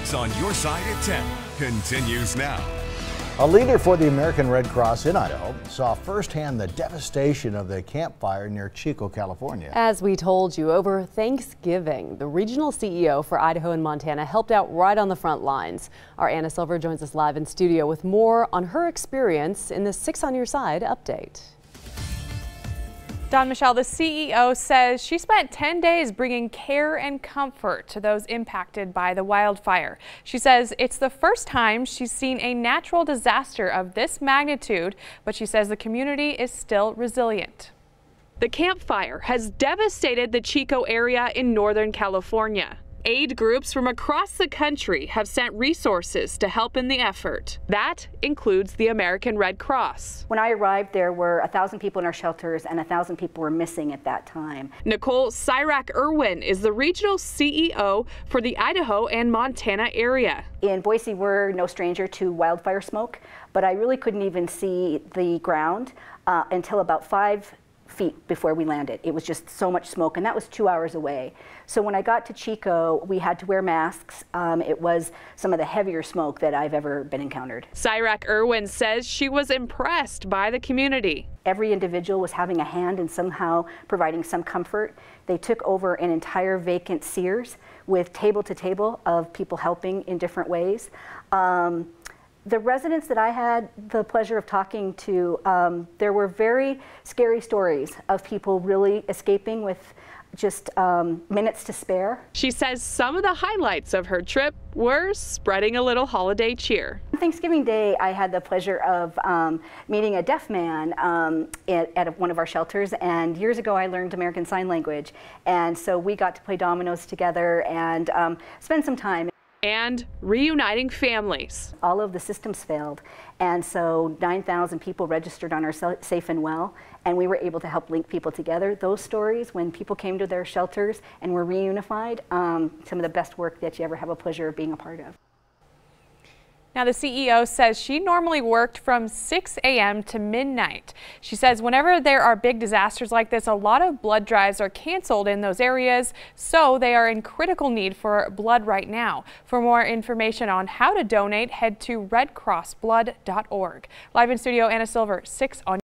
6 on your side at 10 continues now. A leader for the American Red Cross in Idaho saw firsthand the devastation of the Camp Fire near Chico, California. As we told you, over Thanksgiving, the regional CEO for Idaho and Montana helped out right on the front lines. Our Anna Silver joins us live in studio with more on her experience in the 6 on Your Side update. Don Michelle, the CEO says she spent 10 days bringing care and comfort to those impacted by the wildfire. She says it's the first time she's seen a natural disaster of this magnitude, but she says the community is still resilient. The Camp Fire has devastated the Chico area in Northern California. Aid groups from across the country have sent resources to help in the effort. That includes the American Red Cross. When I arrived, there were 1,000 people in our shelters and 1,000 people were missing at that time. Nicole Cyrak-Irwin is the regional CEO for the Idaho and Montana area. In Boise, we're no stranger to wildfire smoke, but I really couldn't even see the ground until about 5 feet before we landed. It was just so much smoke, and that was 2 hours away. So when I got to Chico, we had to wear masks. It was some of the heavier smoke that I've ever been encountered. Cyrak-Irwin says she was impressed by the community. Every individual was having a hand in somehow providing some comfort. They took over an entire vacant Sears with table to table of people helping in different ways. The residents that I had the pleasure of talking to, there were very scary stories of people really escaping with just minutes to spare. She says some of the highlights of her trip were spreading a little holiday cheer. On Thanksgiving Day, I had the pleasure of meeting a deaf man at one of our shelters, and years ago I learned American Sign Language, and so we got to play dominoes together and spend some time. And reuniting families. All of the systems failed, and so 9,000 people registered on our Safe and Well, and we were able to help link people together. Those stories, when people came to their shelters and were reunified, some of the best work that you ever have a pleasure of being a part of. Now, the CEO says she normally worked from 6 a.m. to midnight. She says whenever there are big disasters like this, a lot of blood drives are canceled in those areas, so they are in critical need for blood right now. For more information on how to donate, head to redcrossblood.org. Live in studio, Anna Silver, 6 on